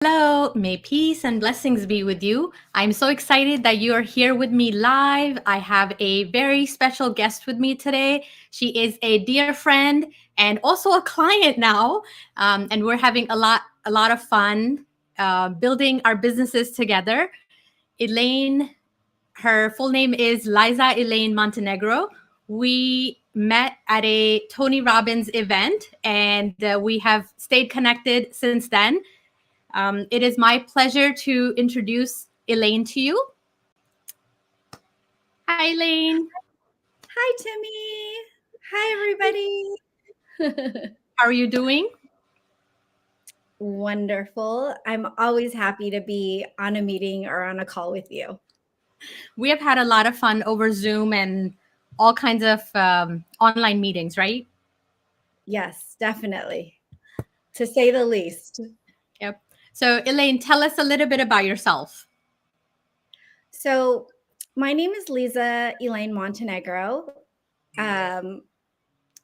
Hello, may peace and blessings be with you. I'm so excited that you are here with me live. I have a very special guest with me today. She is a dear friend and also a client now, and we're having a lot of fun building our businesses together. Elaine, her full name is Liza Elaine Montenegro. We met at a Tony Robbins event, and we have stayed connected since then. It is my pleasure to introduce Elaine to you. Hi, Elaine. Hi, Timmy. Hi, everybody. How are you doing? Wonderful. I'm always happy to be on a meeting or on a call with you. We have had a lot of fun over Zoom and all kinds of online meetings, right? Yes, definitely, to say the least. Yep. So, Elaine, tell us a little bit about yourself. So, my name is Lisa Elaine Montenegro. Um,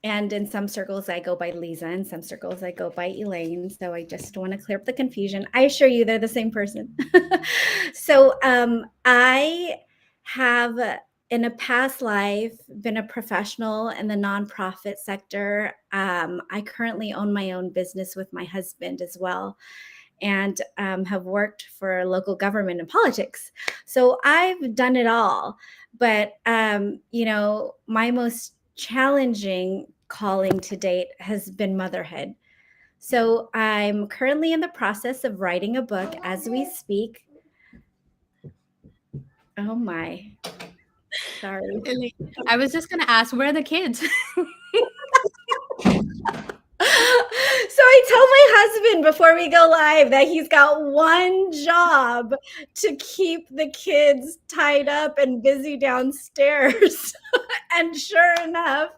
and in some circles, I go by Lisa. In some circles, I go by Elaine. So, I just want to clear up the confusion. I assure you they're the same person. I have in a past life been a professional in the nonprofit sector. I currently own my own business with my husband as well, and have worked for local government and politics. So I've done it all. But, my most challenging calling to date has been motherhood. So I'm currently in the process of writing a book as we speak. Oh my. Sorry. Elaine, I was just going to ask, where are the kids? So I told my husband before we go live that he's got one job to keep the kids tied up and busy downstairs. And sure enough,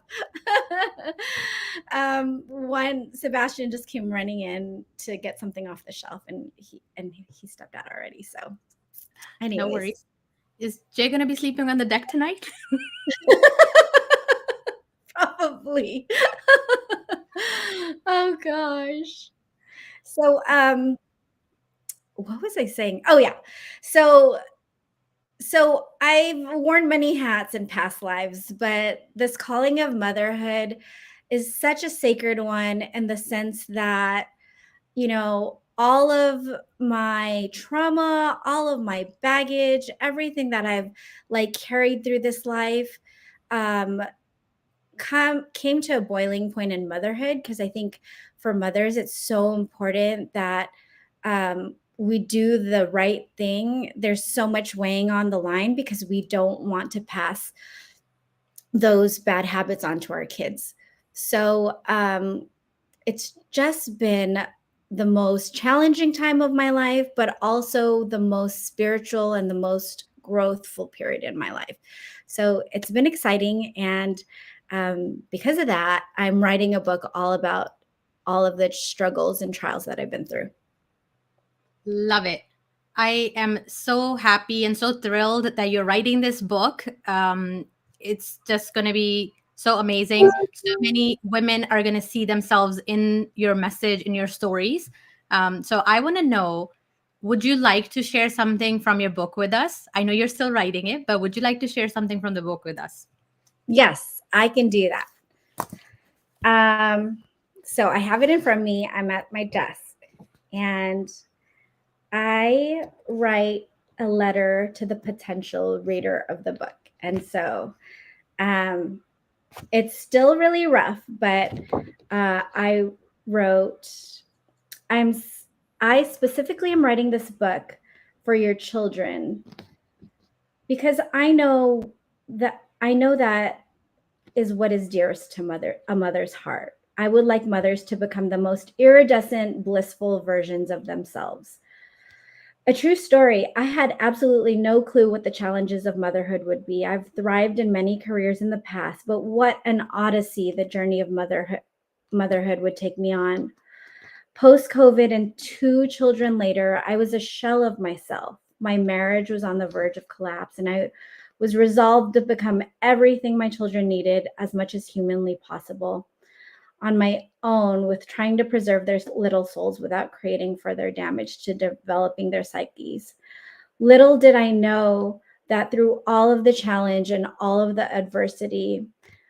one Sebastian just came running in to get something off the shelf, and he stepped out already. So, anyways. No worries. Is Jay going to be sleeping on the deck tonight? Probably. Oh gosh. So what was I saying? Oh yeah. So I've worn many hats in past lives, but this calling of motherhood is such a sacred one in the sense that, all of my trauma, all of my baggage, everything that I've carried through this life, um, came to a boiling point in motherhood, because I think for mothers it's so important that we do the right thing. There's so much weighing on the line because we don't want to pass those bad habits onto our kids. So it's just been the most challenging time of my life, but also the most spiritual and the most growthful period in my life. So it's been exciting. And because of that, I'm writing a book all about all of the struggles and trials that I've been through. Love it. I am so happy and so thrilled that you're writing this book. It's just going to be so amazing. So many women are going to see themselves in your message, in your stories. So I want to know, would you like to share something from your book with us? I know you're still writing it, but would you like to share something from the book with us? Yes, I can do that. So I have it in front of me. I'm at my desk, and I write a letter to the potential reader of the book. And so it's still really rough, but I wrote, I specifically am writing this book for your children, because I know that is what is dearest to a mother's heart. I would like mothers to become the most iridescent, blissful versions of themselves. A true story. I had absolutely no clue what the challenges of motherhood would be. I've thrived in many careers in the past, but what an odyssey the journey of motherhood would take me on. Post-COVID and 2 children later, I was a shell of myself. My marriage was on the verge of collapse, and I was resolved to become everything my children needed as much as humanly possible. on my own with trying to preserve their little souls without creating further damage to developing their psyches. Little did I know that through all of the challenge and all of the adversity,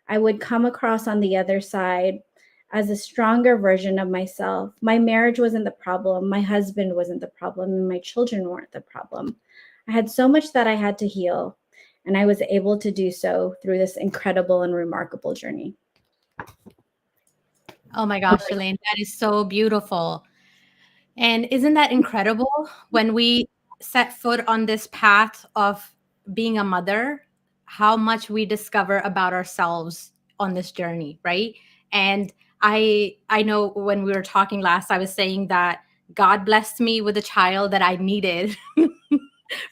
I would come across on the other side as a stronger version of myself. My marriage wasn't the problem, my husband wasn't the problem, and my children weren't the problem. I had so much that I had to heal, and I was able to do so through this incredible and remarkable journey. Oh my gosh, Elaine, that is so beautiful. And isn't that incredible when we set foot on this path of being a mother, how much we discover about ourselves on this journey, right? And I know when we were talking last, I was saying that God blessed me with a child that I needed,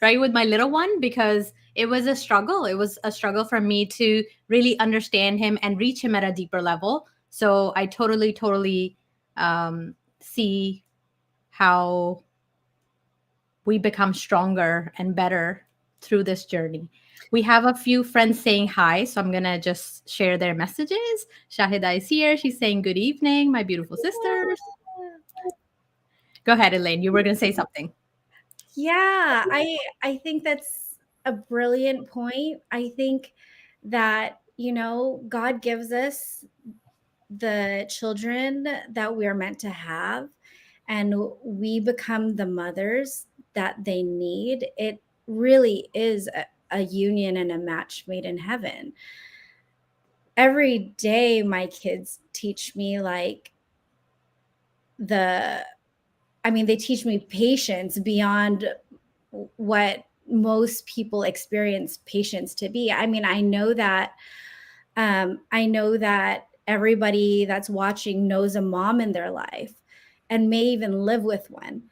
right, with my little one, because it was a struggle. It was a struggle for me to really understand him and reach him at a deeper level. So I totally see how we become stronger and better through this journey. We have a few friends saying hi, so I'm gonna just share their messages. Shahida is here. She's saying good evening, my beautiful sisters. Go ahead, Elaine. You were gonna say something. Yeah, I think that's a brilliant point. I think that, God gives us the children that we are meant to have, and we become the mothers that they need. It really is a union and a match made in heaven. Every day my kids teach me like the they teach me patience beyond what most people experience patience to be. I know that everybody that's watching knows a mom in their life and may even live with one.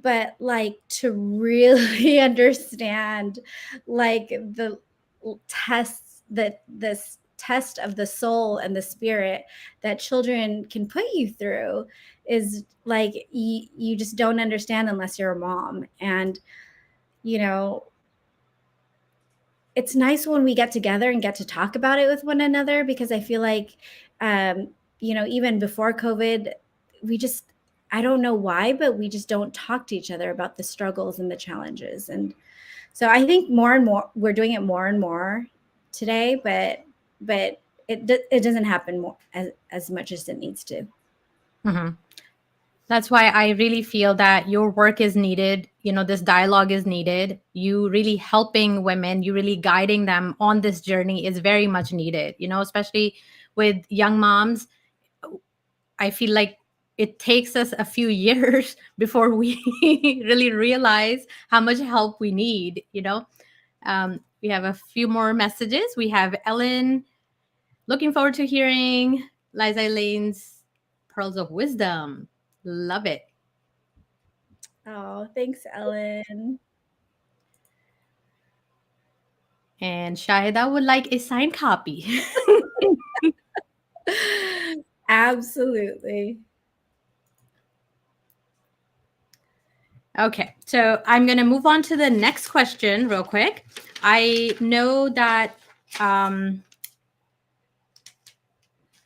But like to really understand like the tests that this test of the soul and the spirit that children can put you through is like you just don't understand unless you're a mom. And you know it's nice when we get together and get to talk about it with one another, because I feel like, um, even before COVID, we just, I don't know why, but we just don't talk to each other about the struggles and the challenges. And so I think more and more, we're doing it more and more today, but it doesn't happen more as much as it needs to. Mhm. That's why I really feel that your work is needed. You know, this dialogue is needed. You really helping women, you really guiding them on this journey is very much needed, you know, especially with young moms. I feel like it takes us a few years before we really realize how much help we need, you know. We have a few more messages. We have Ellen, looking forward to hearing Liza Elaine's Pearls of Wisdom. Love it. Oh, thanks, Ellen. And Shahida would like a signed copy. Absolutely. Okay, so I'm going to move on to the next question real quick. I know that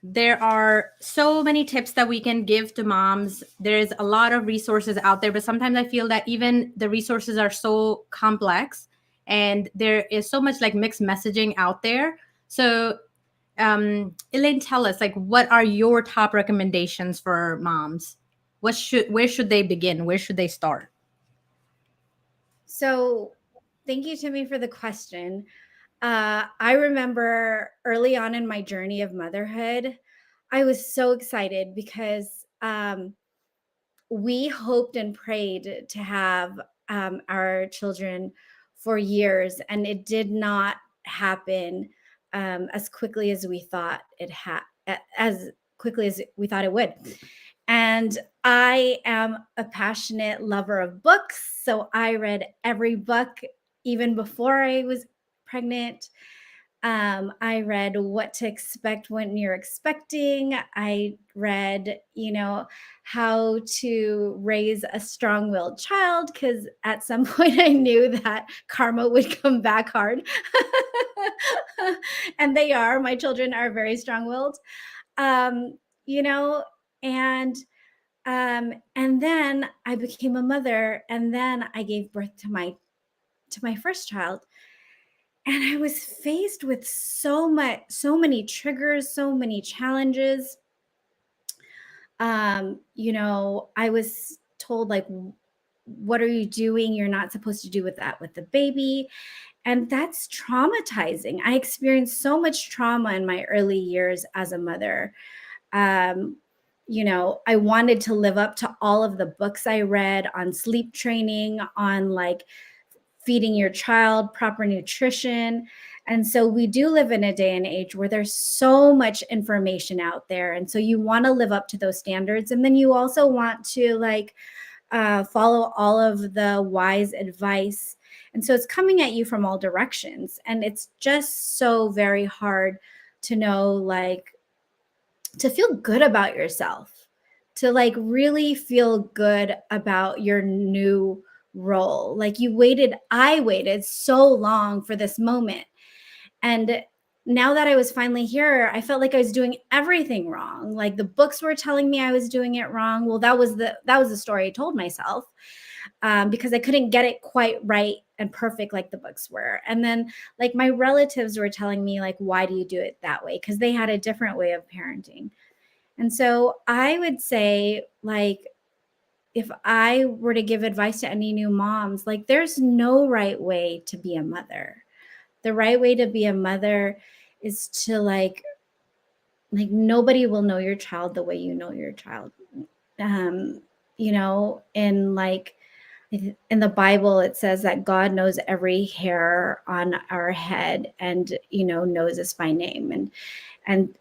there are so many tips that we can give to moms. There's a lot of resources out there, but sometimes I feel that even the resources are so complex and there is so much like mixed messaging out there. So, Elaine, tell us, like, what are your top recommendations for moms? Where should they begin? Where should they start? So, thank you, Timmy, for the question. I remember early on in my journey of motherhood, I was so excited because we hoped and prayed to have our children for years, and it did not happen as quickly as we thought as quickly as we thought it would. And I am a passionate lover of books, so I read every book even before I was pregnant. I read What to Expect When You're Expecting. I read, how to raise a strong willed child, because at some point I knew that karma would come back hard. And they are. My children are very strong willed. Um, you know, and and then I became a mother, and then I gave birth to my first child. And I was faced with so many triggers, so many challenges. I was told, like, what are you doing? You're not supposed to do with that with the baby. And that's traumatizing. I experienced so much trauma in my early years as a mother. Um, I wanted to live up to all of the books I read on sleep training, on like feeding your child proper nutrition. And so we do live in a day and age where there's so much information out there. And so you want to live up to those standards. And then you also want to like follow all of the wise advice. And so it's coming at you from all directions. And it's just so very hard to know, like, to feel good about yourself, to like really feel good about your new role. Like I waited so long for this moment. And now that I was finally here, I felt like I was doing everything wrong. Like the books were telling me I was doing it wrong. Well, that was the story I told myself, because I couldn't get it quite right and perfect like the books were. And then like my relatives were telling me like, why do you do it that way? Because they had a different way of parenting. And so I would say, like, if I were to give advice to any new moms, like, there's no right way to be a mother. The right way to be a mother is to nobody will know your child the way you know your child. Um, and like in the Bible, it says that God knows every hair on our head and, knows us by name. And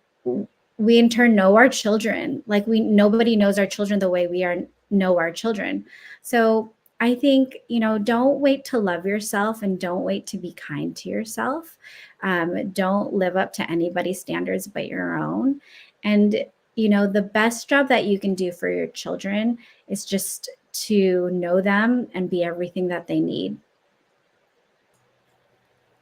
we in turn know our children. Like nobody knows our children the way know our children. So I think, don't wait to love yourself and don't wait to be kind to yourself. Don't live up to anybody's standards but your own. And the best job that you can do for your children is just to know them and be everything that they need.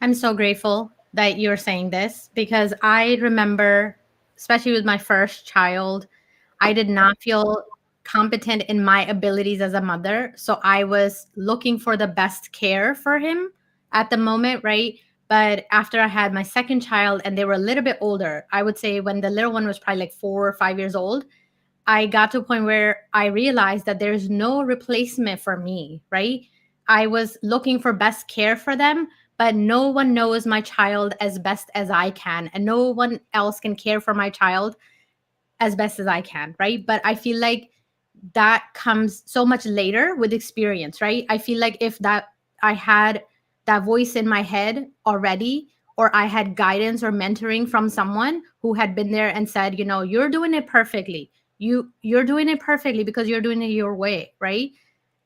I'm so grateful that you're saying this because I remember, especially with my first child, I did not feel competent in my abilities as a mother. So I was looking for the best care for him at the moment, right? But after I had my second child and they were a little bit older, I would say when the little one was probably like 4 or 5 years old, I got to a point where I realized that there's no replacement for me, right? I was looking for best care for them, but no one knows my child as best as I can, and no one else can care for my child as best as I can, right? But I feel like that comes so much later with experience, right? I feel like if that I had that voice in my head already, or I had guidance or mentoring from someone who had been there and said, you're doing it perfectly. You're doing it perfectly because you're doing it your way, right?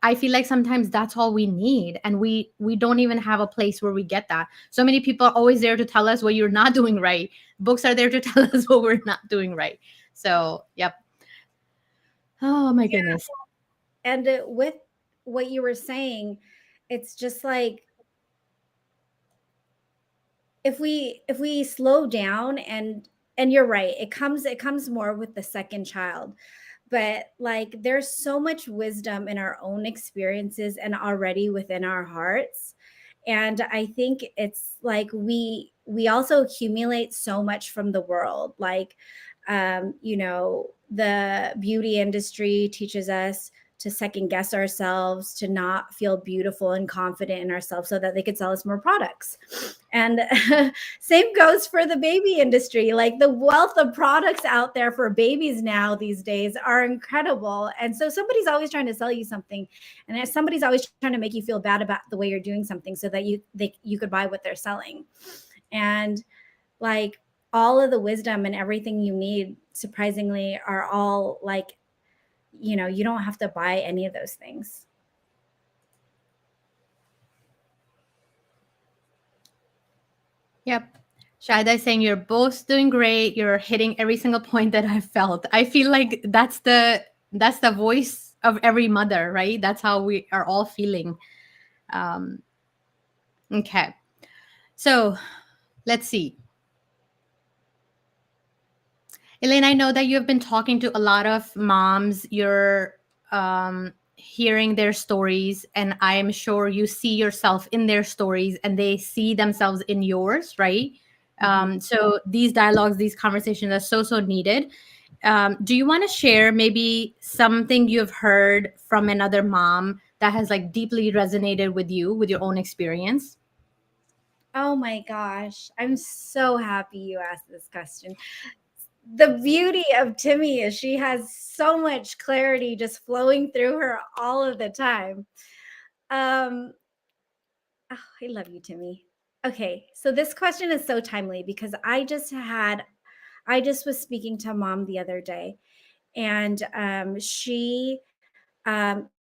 I feel like sometimes that's all we need, and we don't even have a place where we get that. So many people are always there to tell us what you're not doing right. Books are there to tell us what we're not doing right. So, yep. Oh my goodness. And with what you were saying, it's just like, if we slow down, and you're right, it comes more with the second child. But like there's so much wisdom in our own experiences and already within our hearts. And I think it's like we also accumulate so much from the world. Like, the beauty industry teaches us to second guess ourselves, to not feel beautiful and confident in ourselves so that they could sell us more products. And same goes for the baby industry. Like the wealth of products out there for babies now these days are incredible. And so somebody's always trying to sell you something, and somebody's always trying to make you feel bad about the way you're doing something so that you could buy what they're selling. And like all of the wisdom and everything you need, surprisingly, are all like, you don't have to buy any of those things. Yep. Shada is saying you're both doing great. You're hitting every single point that I felt. I feel like that's the voice of every mother, right? That's how we are all feeling. Um, okay. So let's see. Elaine, I know that you have been talking to a lot of moms. You're hearing their stories, and I'm sure you see yourself in their stories and they see themselves in yours, right? Mhm. So these dialogues, these conversations are so, so needed. Do you want to share maybe something you've heard from another mom that has like deeply resonated with you, with your own experience? Oh my gosh, I'm so happy you asked this question. The beauty of Timmy is she has so much clarity just flowing through her all of the time. Um, oh, I love you, Timmy. Okay, so this question is so timely because I just was speaking to mom the other day, and she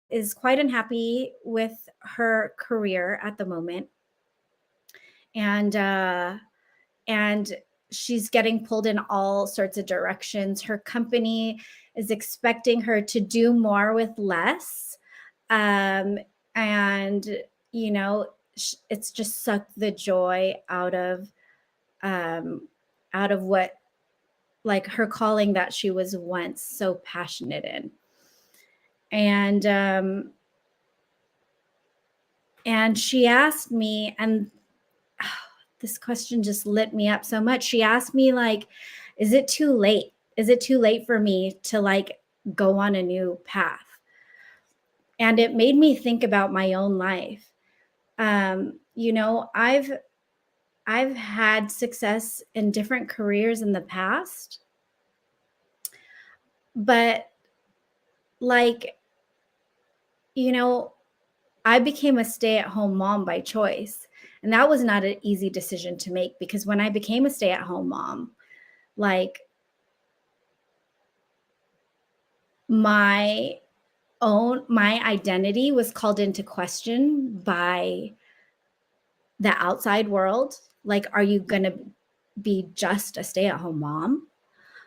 is quite unhappy with her career at the moment, and and she's getting pulled in all sorts of directions. Her company is expecting her to do more with less, um, and you know, it's just sucked the joy um, out of what like her calling that she was once so passionate in. And and she asked me, and this question just lit me up so much. She asked me like, is it too late? Is it too late for me to like go on a new path? And it made me think about my own life. You know, I've had success in different careers in the past, but like, you know, I became a stay-at-home mom by choice. And that was not an easy decision to make because when I became a stay-at-home mom, like my my identity was called into question by the outside world. Like, are you going to be just a stay-at-home mom?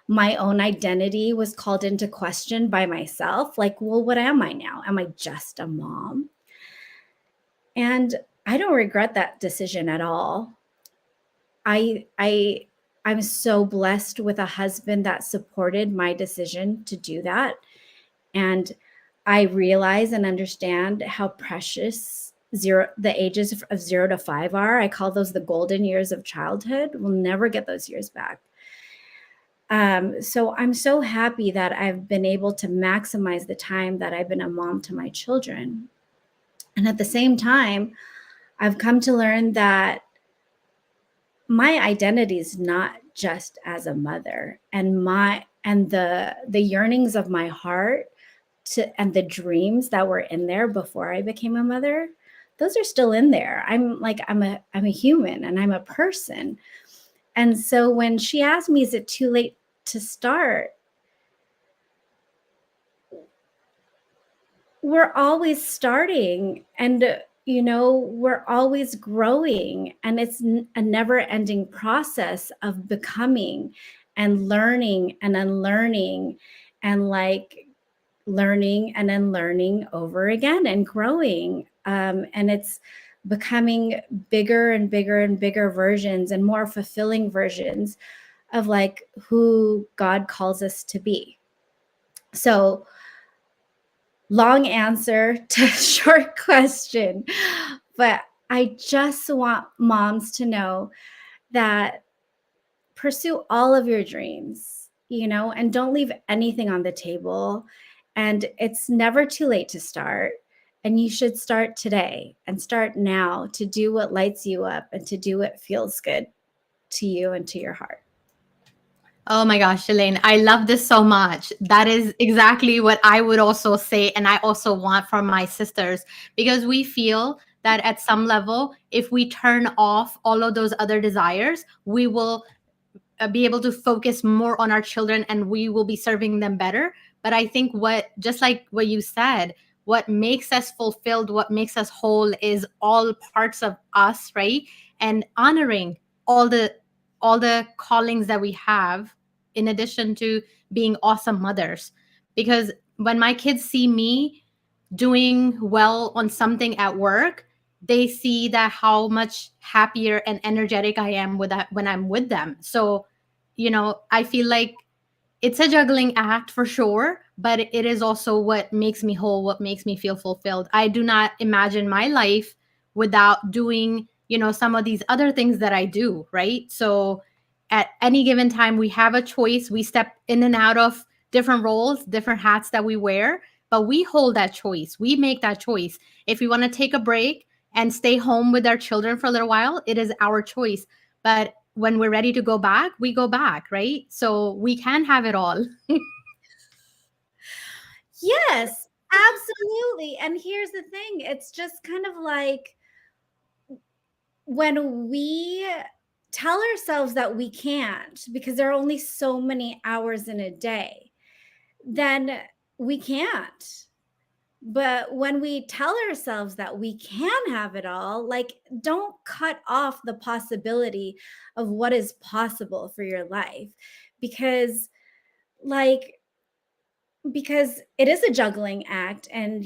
My own identity was called into question by myself. Like, well, what am I now? Am I just a mom? And I don't regret that decision at all. I I'm so blessed with a husband that supported my decision to do that. And I realize and understand how precious the ages of 0 to 5 are. I call those the golden years of childhood. We'll never get those years back. So I'm so happy that I've been able to maximize the time that I've been a mom to my children. And at the same time, I've come to learn that my identity is not just as a mother, and the yearnings of my heart and the dreams that were in there before I became a mother, those are still in there. I'm a human and I'm a person. And so when she asked me, is it too late to start? We're always starting, and you know, we're always growing, and it's a never ending process of becoming and learning and unlearning, and like learning and unlearning over again and growing. And it's becoming bigger and bigger and bigger versions and more fulfilling versions of like who God calls us to be. So, long answer to short question, but I just want moms to know that pursue all of your dreams, you know, and don't leave anything on the table. And it's never too late to start. And you should start today and start now to do what lights you up and to do what feels good to you and to your heart. Oh my gosh, Elaine, I love this so much. That is exactly what I would also say. And I also want from my sisters because we feel that at some level, if we turn off all of those other desires, we will be able to focus more on our children and we will be serving them better. But I think what, just like what you said, what makes us fulfilled, what makes us whole is all parts of us, right? And honoring all the callings that we have in addition to being awesome mothers. Because when my kids see me doing well on something at work, they see that how much happier and energetic I am with that when I'm with them. So, I feel like it's a juggling act for sure, but it is also what makes me whole, what makes me feel fulfilled. I do not imagine my life without doing, some of these other things that I do, right? So at any given time, we have a choice. We step in and out of different roles, different hats that we wear, but we hold that choice. We make that choice. If we want to take a break and stay home with our children for a little while, it is our choice. But when we're ready to go back, we go back, right? So we can have it all. Yes, absolutely. And here's the thing, it's just kind of like when we tell ourselves that we can't because there are only so many hours in a day, then we can't. But when we tell ourselves that we can have it all, like, don't cut off the possibility of what is possible for your life because, like, because it is a juggling act and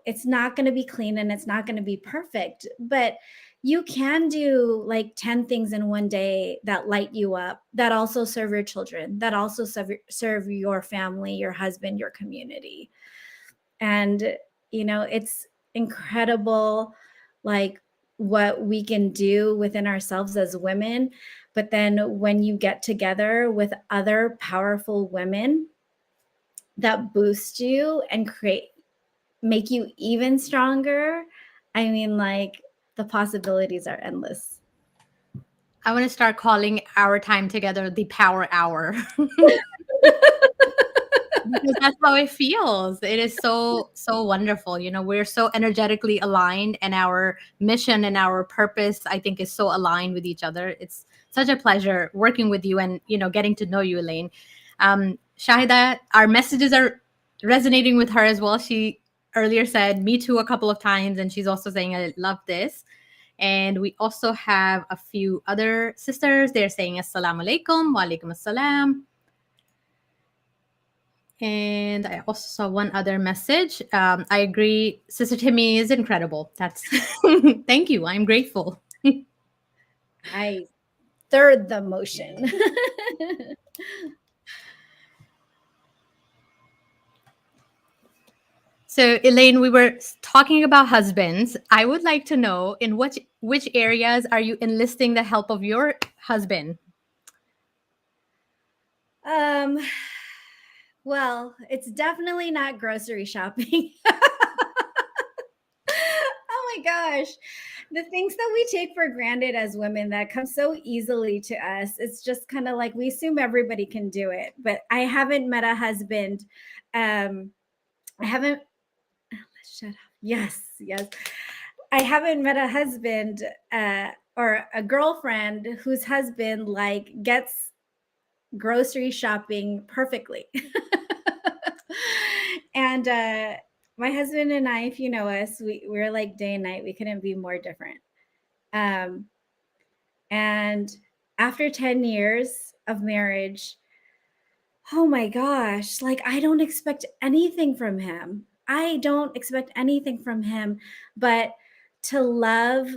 it's not going to be clean and it's not going to be perfect, but you can do like 10 things in one day that light you up, that also serve your children, that also serve your family, your husband, your community. And it's incredible, like, what we can do within ourselves as women. But then when you get together with other powerful women that boost you and make you even stronger, I mean, like, the possibilities are endless. I want to start calling our time together the power hour. Because that's how it feels. It is so wonderful. We're so energetically aligned, and our mission and our purpose, I think, is so aligned with each other. It's such a pleasure working with you and getting to know you, Elaine. Shahida, our messages are resonating with her as well. She earlier said me too a couple of times, and she's also saying I love this. And we also have a few other sisters. They're saying assalamu alaikum, wa alaikum assalam. And I also saw one other message. I agree. Sister Timmy is incredible. That's thank you. I'm grateful. I third the motion. So, Elaine, we were talking about husbands. I would like to know in which areas are you enlisting the help of your husband? um well, it's definitely not grocery shopping. Oh my gosh. The things that we take for granted as women that come so easily to us, it's just kind of like we assume everybody can do it. But I haven't met a husband. I haven't, shut up. Yes, yes. I haven't met a husband or a girlfriend whose husband like gets grocery shopping perfectly. And my husband and I, if you know us, we're like day and night. We couldn't be more different. Um, and after 10 years of marriage, oh my gosh, like, I don't expect anything from him. I don't expect anything from him but to love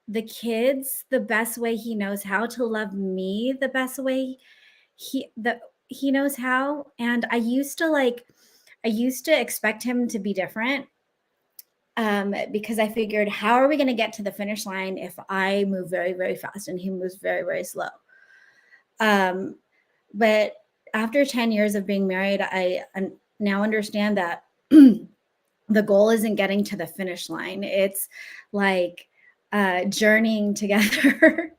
the kids the best way he knows how, to love me the best way he knows how. And I used to expect him to be different, because I figured, how are we going to get to the finish line if I move very, very fast and he moves very, very slow? But after 10 years of being married, I now understand that the goal isn't getting to the finish line. It's like journeying together.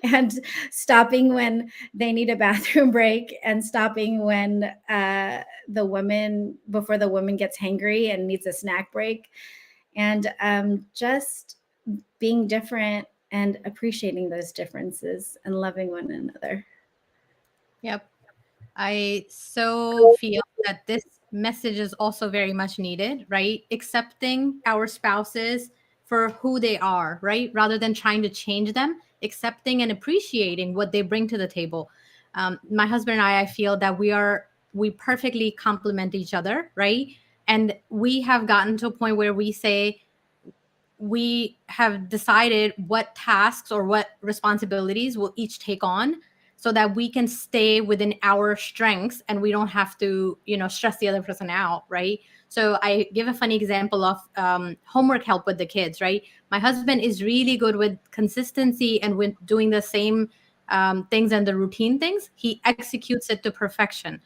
And stopping when they need a bathroom break, and stopping when before the woman gets hangry and needs a snack break, and just being different and appreciating those differences and loving one another. Yep. I so feel that this message is also very much needed, right? Accepting our spouses for who they are, right? Rather than trying to change them, accepting and appreciating what they bring to the table. My husband and I feel that we perfectly complement each other, right? And we have gotten to a point where we say, we have decided what tasks or what responsibilities we'll each take on. so that we can stay within our strengths and we don't have to, stress the other person out, right? So I give a funny example of homework help with the kids, right? My husband is really good with consistency and with doing the same things and the routine things. He executes it to perfection.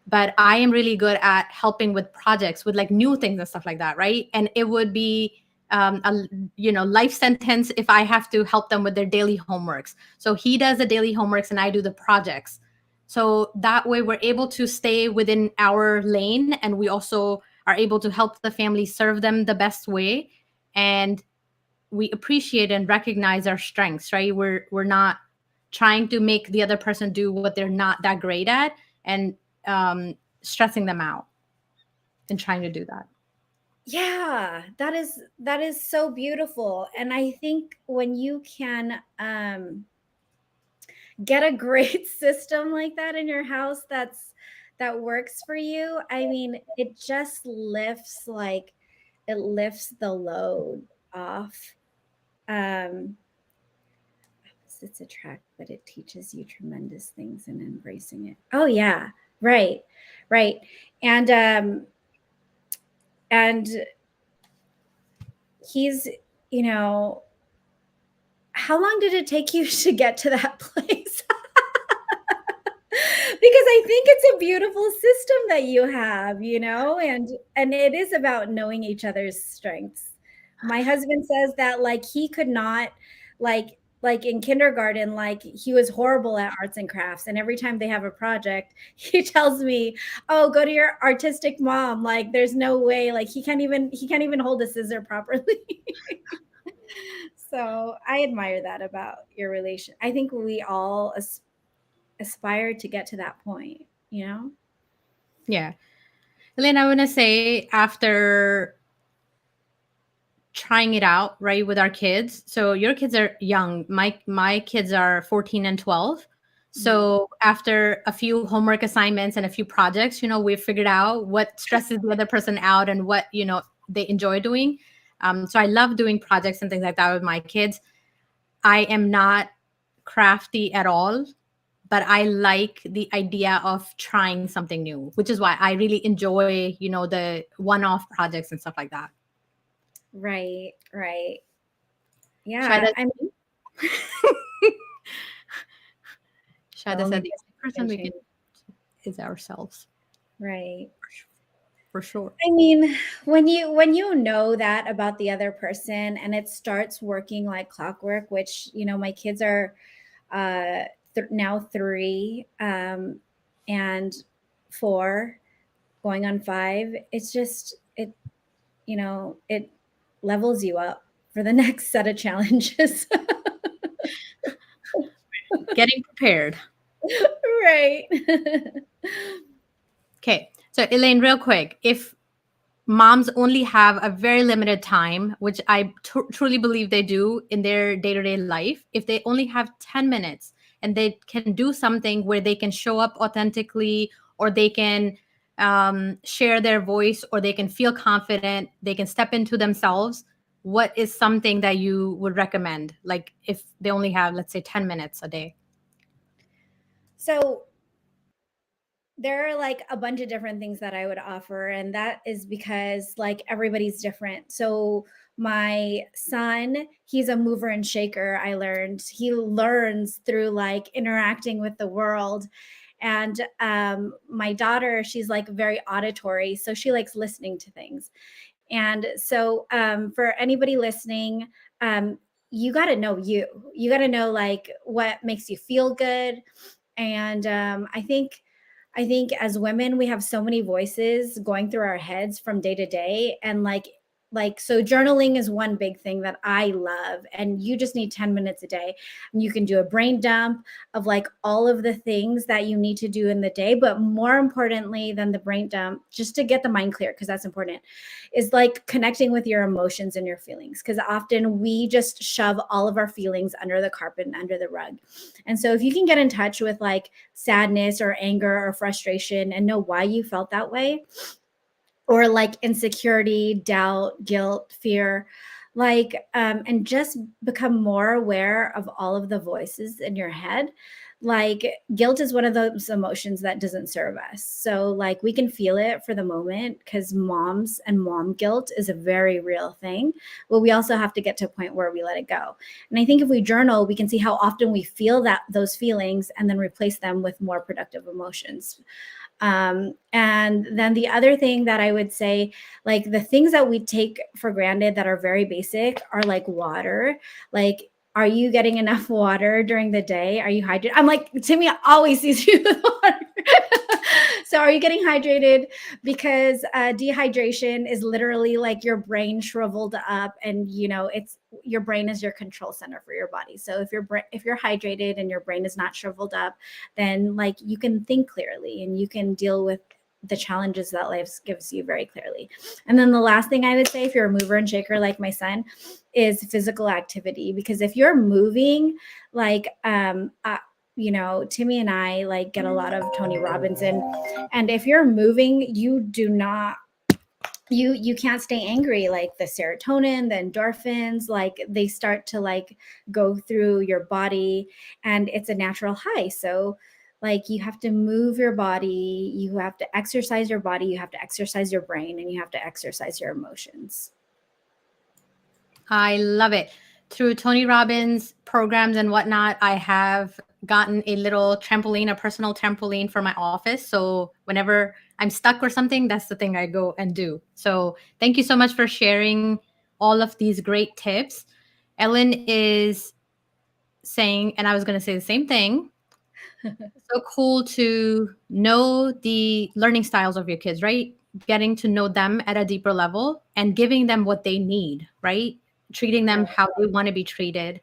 But I am really good at helping with projects, with like new things and stuff like that, right? And it would be a life sentence if I have to help them with their daily homeworks. So he does the daily homeworks and I do the projects. So that way we're able to stay within our lane, and we also are able to help the family, serve them the best way, and we appreciate and recognize our strengths, right? We're not trying to make the other person do what they're not that great at, and stressing them out and trying to do that. Yeah, that is so beautiful. And I think when you can get a great system like that in your house that works for you, I mean, it just lifts, like, it lifts the load off. Opposites attract, but it teaches you tremendous things in embracing it. Oh yeah, right, right. And he's, you know, how long did it take you to get to that place? Because I think it's a beautiful system that you have, and it is about knowing each other's strengths. My husband says that, like, he could not, like in kindergarten, like, he was horrible at arts and crafts, and every time they have a project, he tells me, "Oh, go to your artistic mom." Like, there's no way, like, he can't even hold a scissor properly. So I admire that about your relation. I think we all aspire to get to that point. Yeah. Elaine, I want to say, after trying it out, right, with our kids. So your kids are young. My kids are 14 and 12. Mhm. So after a few homework assignments and a few projects, we figured out what stresses the other person out and what, they enjoy doing. So I love doing projects and things like that with my kids. I am not crafty at all, but I like the idea of trying something new, which is why I really enjoy, the one-off projects and stuff like that. Right, right. Shaida, Yeah, I mean, the Shaida only said the person only who can person we change. can is ourselves, Right. for sure. I mean, when you know that about the other person and it starts working like clockwork, which, my kids are now 3 and 4, going on 5. It's just it levels you up for the next set of challenges. Getting prepared. Right. Okay. So, Elaine, real quick, if moms only have a very limited time, which I truly believe they do in their day to day life, if they only have 10 minutes and they can do something where they can show up authentically, or they can share their voice, or they can feel confident, they can step into themselves, what is something that you would recommend? Like, if they only have, let's say, 10 minutes a day? So there are like a bunch of different things that I would offer, and that is because, like, everybody's different. So my son, he's a mover and shaker. I learned he learns through, like, interacting with the world. And my daughter, she's like very auditory, so she likes listening to things. And so, for anybody listening, um, you got to know you. You got to know, like, what makes you feel good. And I think as women, we have so many voices going through our heads from day to day, and so journaling is one big thing that I love, and you just need 10 minutes a day, and you can do a brain dump of, like, all of the things that you need to do in the day. But more importantly than the brain dump, just to get the mind clear, because that's important, is like connecting with your emotions and your feelings, because often we just shove all of our feelings under the carpet and under the rug. And so if you can get in touch with, like, sadness or anger or frustration and know why you felt that way, or like insecurity, doubt, guilt, fear, and just become more aware of all of the voices in your head, like guilt is one of those emotions that doesn't serve us. So like we can feel it for the moment because moms and mom guilt is a very real thing, but we also have to get to a point where we let it go. And I think if we journal, we can see how often we feel that those feelings and then replace them with more productive emotions. And then the other thing that I would say, like the things that we take for granted that are very basic are like water. Like, are you getting enough water during the day? Are you hydrated? I'm like, Timmy always sees you with water. So are you getting hydrated? Because dehydration is literally like your brain shriveled up, and you know it's your brain is your control center for your body. So if you're hydrated and your brain is not shriveled up, then like you can think clearly and you can deal with the challenges that life gives you very clearly. And then the last thing I would say, if you're a mover and shaker like my son, is physical activity. Because if you're moving, like you know, Timmy and I like get a lot of Tony Robbins in, and if you're moving, you do not you can't stay angry. Like the serotonin, the endorphins, like they start to like go through your body, and it's a natural high. So like you have to move your body, you have to exercise your body, you have to exercise your brain, and you have to exercise your emotions. I love it. Through Tony Robbins programs and whatnot, I have gotten a little trampoline, a personal trampoline for my office. So whenever I'm stuck or something, that's the thing I go and do. So thank you so much for sharing all of these great tips. Ellen is saying, and I was going to say the same thing. So cool to know the learning styles of your kids, right? Getting to know them at a deeper level and giving them what they need, right? Treating them how they want to be treated.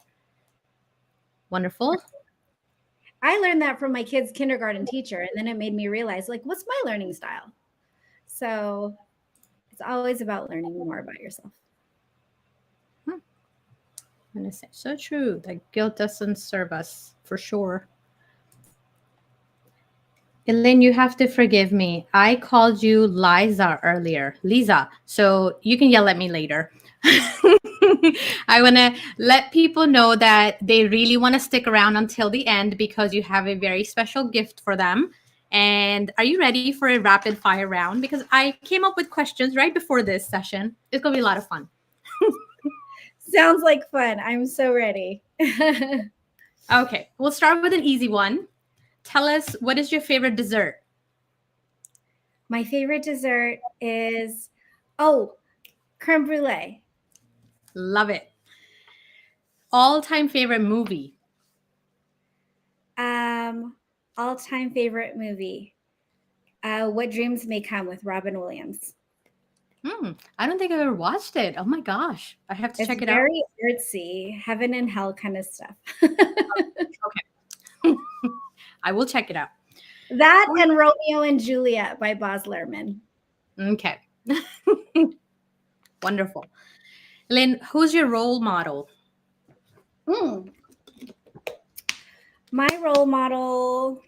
Wonderful. I learned that from my kid's kindergarten teacher, and then it made me realize, like, what's my learning style? So it's always about learning more about yourself. I'm going to say, so true. That guilt doesn't serve us for sure. Elaine, you have to forgive me. I called you Liza earlier. Lisa. So you can yell at me later. I want to let people know that they really want to stick around until the end because you have a very special gift for them. And are you ready for a rapid fire round? Because I came up with questions right before this session. It's going to be a lot of fun. Sounds like fun. I'm so ready. Okay, we'll start with an easy one. Tell us, what is your favorite dessert? My favorite dessert is, creme brulee. Love it. All-time favorite movie? All-time favorite movie. What Dreams May Come with Robin Williams. I don't think I've ever watched it. Oh my gosh. I have to It's check it out. very artsy, heaven and hell kind of stuff. Okay. I will check it out. That and Romeo and Juliet by Baz Luhrmann. Okay. Wonderful. Elaine, who's your role model? My role model,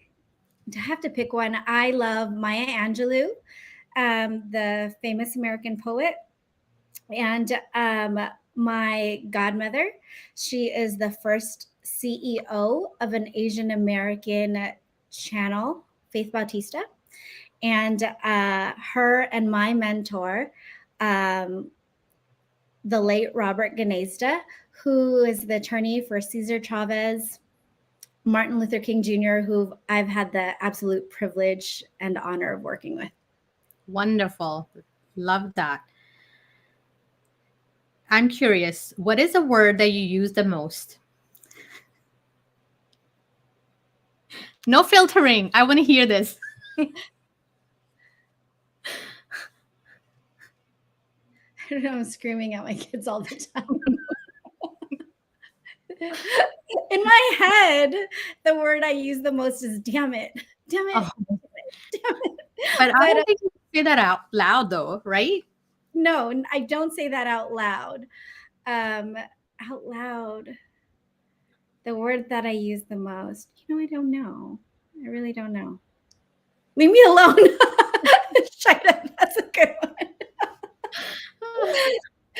I have to pick one. I love Maya Angelou, the famous American poet. And my godmother, she is the first CEO of an Asian American channel, Faith Bautista. And her and my mentor, the late Robert Ganezda, who is the attorney for Cesar Chavez, Martin Luther King Jr., who I've had the absolute privilege and honor of working with. Wonderful. Love that. I'm curious, what is a word that you use the most? No filtering. I want to hear this. I don't know, I'm screaming at my kids all the time. In my head, the word I use the most is damn it. Damn it. Oh. Damn it. But I don't think you say that out loud though, right? No, I don't say that out loud. Out loud. The word that I use the most. I don't know. I really don't know. Leave me alone. Shida, that's a good one.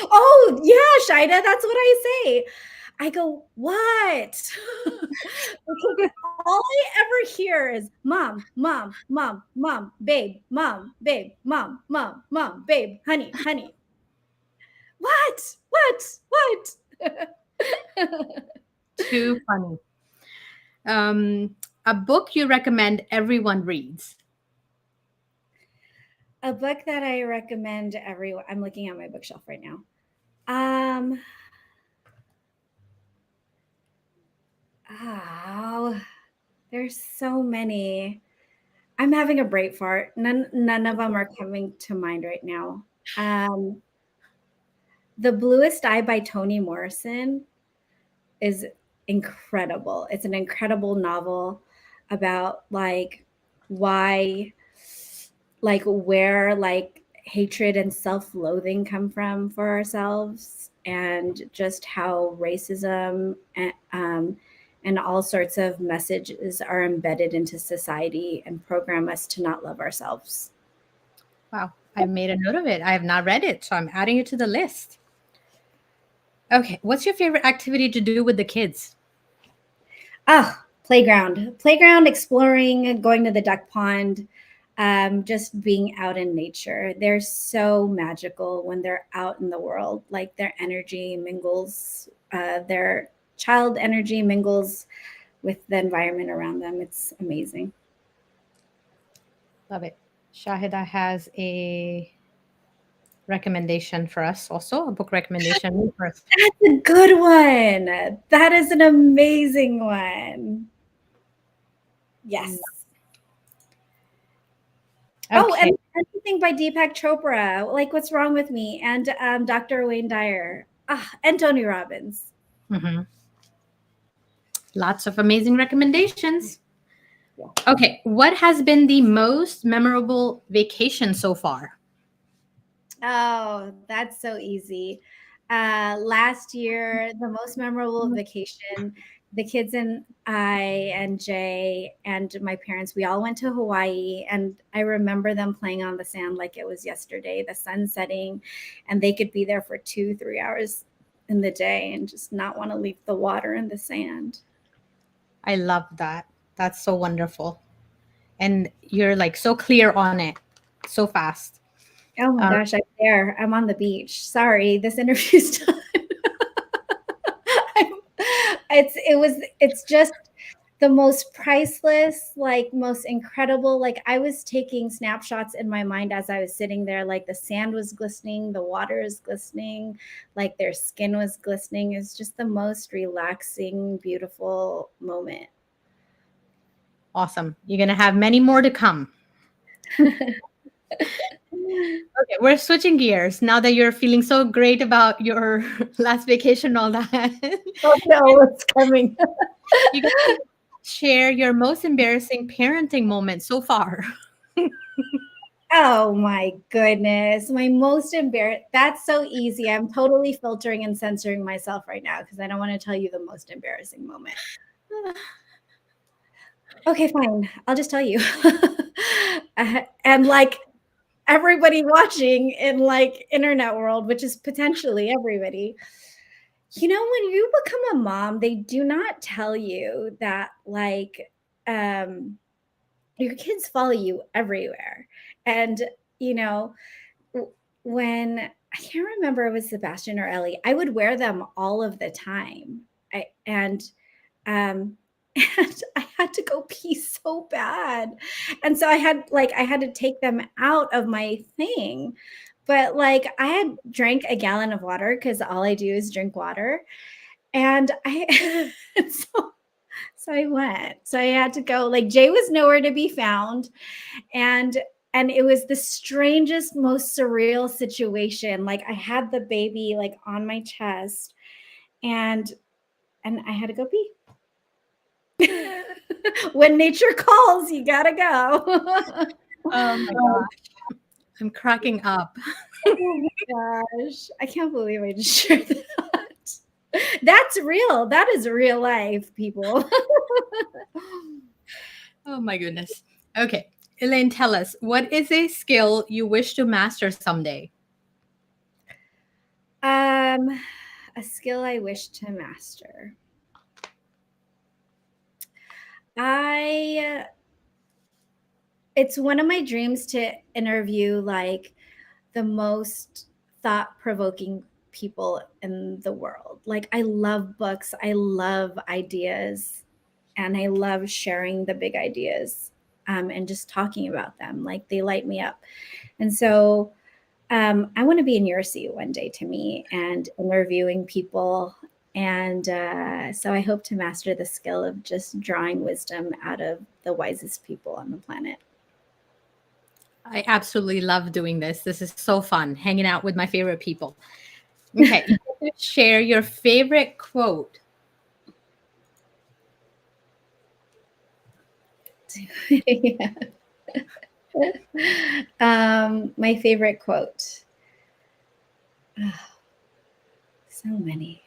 Oh, yeah, Shida, that's what I say. I go, what? Because all I ever hear is mom, mom, mom, mom, babe, mom, babe, honey, honey. What? What? Too funny. A book you recommend everyone reads. A book that I recommend everyone. I'm looking at my bookshelf right now. Um, oh, there's so many. I'm having a brain fart. None of them are coming to mind right now. Um, The Bluest Eye by Toni Morrison is incredible. It's an incredible novel about like why like where like hatred and self-loathing come from for ourselves, and just how racism and all sorts of messages are embedded into society and program us to not love ourselves. Wow, I've made a note of it. I have not read it, so I'm adding it to the list. Okay, what's your favorite activity to do with the kids? Oh, playground, exploring, going to the duck pond, just being out in nature. They're so magical when they're out in the world. Like their energy mingles, their child energy mingles with the environment around them. It's amazing. Love it. Shahida has a recommendation for us also, a book recommendation. Me first. That's a good one. That is an amazing one. Yes. Oh, Okay. and anything by Deepak Chopra, like What's Wrong with Me, and Dr. Wayne Dyer, and Tony Robbins. Mhm. Lots of amazing recommendations. Yeah. Okay, what has been the most memorable vacation so far? Oh, that's so easy. Last year, the most memorable vacation, the kids and I and Jay and my parents, we all went to Hawaii. And I remember them playing on the sand like it was yesterday, the sun setting, and they could be there for 2, 3 hours in the day and just not want to leave the water and the sand. I love that. That's so wonderful. And you're like so clear on it, so fast. Oh my gosh, I'm there. I'm on the beach. Sorry, this interview's done. It's just the most priceless, like most incredible. Like I was taking snapshots in my mind as I was sitting there, like the sand was glistening, the water is glistening, like their skin was glistening. It's just the most relaxing, beautiful moment. Awesome. You're going to have many more to come. Okay, we're switching gears now that you're feeling so great about your last vacation and all that. Oh no, it's coming. You can share your most embarrassing parenting moment so far. Oh my goodness. My most embarrassed. That's so easy. I'm totally filtering and censoring myself right now because I don't want to tell you the most embarrassing moment. Okay, fine. I'll just tell you. And like everybody watching in like internet world, which is potentially everybody, when you become a mom, they do not tell you that like um your kids follow you everywhere. And you know, when I can't remember if it was Sebastian or Ellie, I would wear them all of the time. Um, and I had to go pee so bad. And so I had to take them out of my thing. But like I had drank a gallon of water because all I do is drink water. And I so I went. So I had to go. Like Jay was nowhere to be found. And it was the strangest, most surreal situation. Like I had the baby like on my chest, and I had to go pee. When nature calls, you gotta go. Oh my gosh. I'm cracking up. Oh my gosh. I can't believe I just shared that. That's real. That is real life, people. Oh my goodness. Okay. Elaine, tell us, what is a skill you wish to master someday? Um, A skill I wish to master. I It's one of my dreams to interview like the most thought-provoking people in the world. Like I love books, I love ideas, and I love sharing the big ideas and just talking about them. Like they light me up. And so I want to be in your seat one day, to me, and interviewing people. And so I hope to master the skill of just drawing wisdom out of the wisest people on the planet. I absolutely love doing this. This is so fun, hanging out with my favorite people. Okay, you can share your favorite quote. Yeah. My favorite quote. Oh, so many.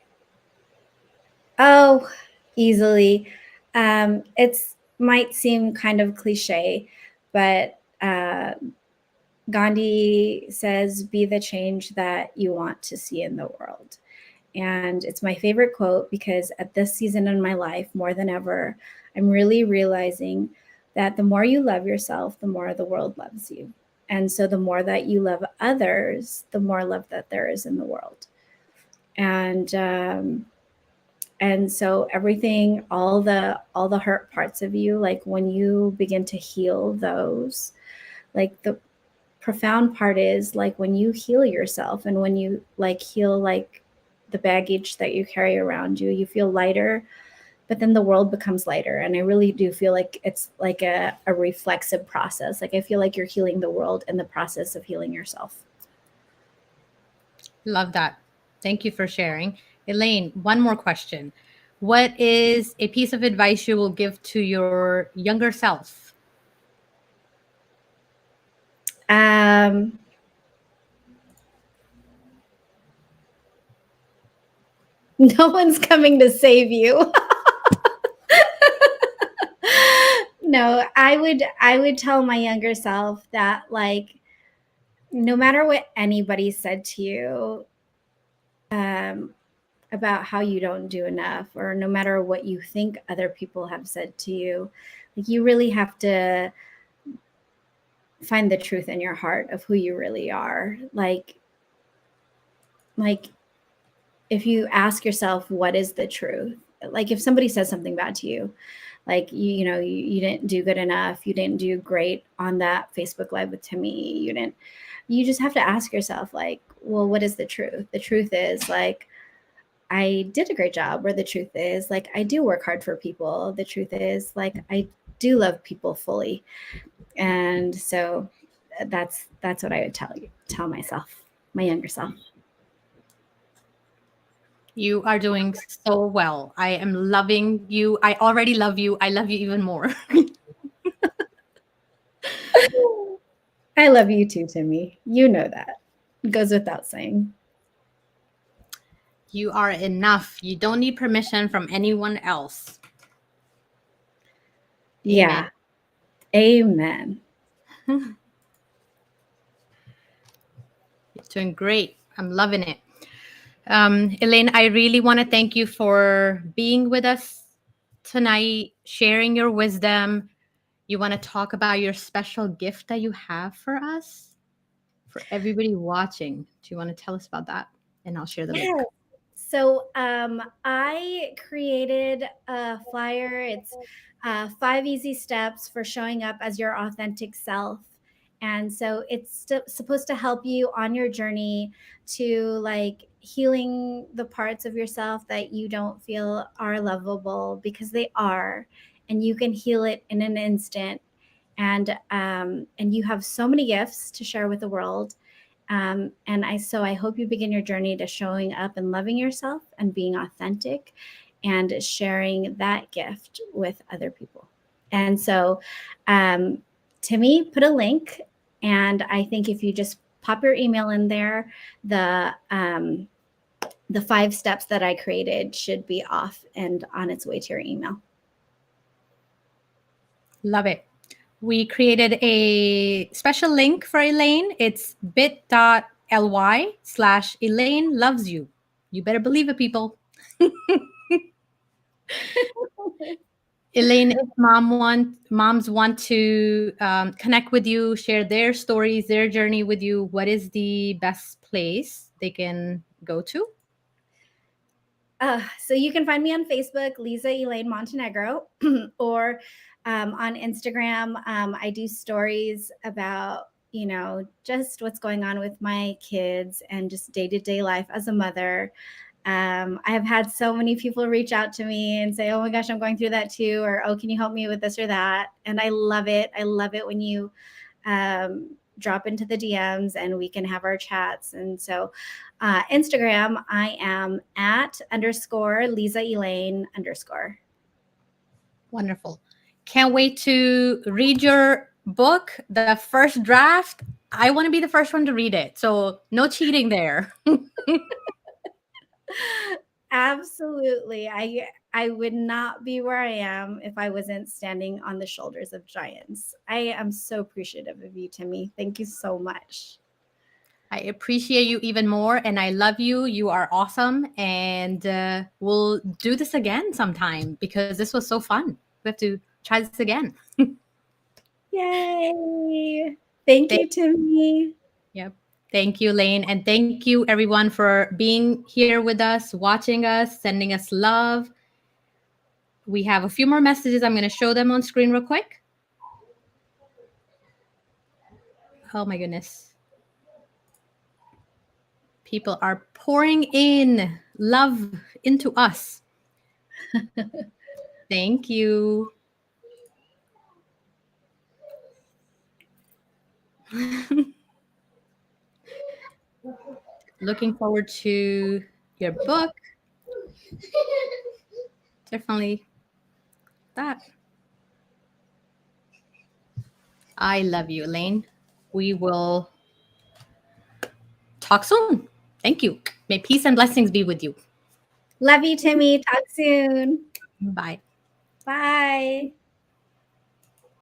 Oh, easily. It's might seem kind of cliche, but Gandhi says, "Be the change that you want to see in the world." And it's my favorite quote because at this season in my life, more than ever, I'm really realizing that the more you love yourself, the more the world loves you. And so the more that you love others, the more love that there is in the world. And so everything, all the hurt parts of you, like when you begin to heal those, like the profound part is like when you heal yourself and when you like heal like the baggage that you carry around you, you feel lighter, but then the world becomes lighter. And I really do feel like it's like a reflexive process. Like I feel like you're healing the world in the process of healing yourself. Love that. Thank you for sharing. Elaine, one more question. What is a piece of advice you will give to your younger self? Um, no one's coming to save you. No, I would tell my younger self that like no matter what anybody said to you um, about how you don't do enough, or no matter what you think other people have said to you, like you really have to find the truth in your heart of who you really are. Like if you ask yourself what is the truth, like if somebody says something bad to you, like you didn't do good enough, you didn't do great on that Facebook live with Timmy, you just have to ask yourself like, well, what is the truth? The truth is like I did a great job, or the truth is like I do work hard for people. The truth is like I do love people fully. And so that's what I would tell myself, my younger self. You are doing so well. I am loving you. I already love you. I love you even more. I love you too, Timmy. You know that. It goes without saying. You are enough. You don't need permission from anyone else. Amen. Yeah. Amen. You're doing great. I'm loving it. Elaine, I really want to thank you for being with us tonight, sharing your wisdom. You want to talk about your special gift that you have for us, for everybody watching. Do you want to tell us about that? And I'll share the Yeah. link. So I created a flyer. It's 5 easy steps for showing up as your authentic self. And so it's supposed to help you on your journey to like healing the parts of yourself that you don't feel are lovable, because they are, and you can heal it in an instant. And you have so many gifts to share with the world. And I hope you begin your journey to showing up and loving yourself and being authentic and sharing that gift with other people. And so um, Timmy put a link, and I think if you just pop your email in there, the 5 steps that I created should be off and on its way to your email. Love it. We created a special link for Elaine. It's bit.ly/Elaine loves you. You better believe it, people. Elaine, if moms want to connect with you, share their stories, their journey with you, what is the best place they can go to? So you can find me on Facebook, Lisa Elaine Montenegro, or on Instagram. I do stories about, just what's going on with my kids and just day to day life as a mother. I have had so many people reach out to me and say, "Oh my gosh, I'm going through that too," or "Oh, can you help me with this or that?" And I love it. I love it when you drop into the DMs and we can have our chats. And so, Instagram, I am at underscore Lisa Elaine underscore. Wonderful. Can't wait to read your book, the first draft. I want to be the first one to read it. So, no cheating there. Absolutely. I would not be where I am if I wasn't standing on the shoulders of giants. I am so appreciative of you, Timmy. Thank you so much. I appreciate you even more and I love you. You are awesome. And we'll do this again sometime because this was so fun. We have to try this again. Yay. Thank Thank, you, Timmy. yep. Thank you, Lane. And thank you, everyone, for being here with us, watching us, sending us love. We have a few more messages. I'm going to show them on screen real quick. Oh, my goodness. People are pouring in love into us. Thank you. Looking forward to your book. Definitely that. I love you, Elaine. We will talk soon. Thank you. May peace and blessings be with you. Love you, Timmy. Talk soon. Bye. Bye.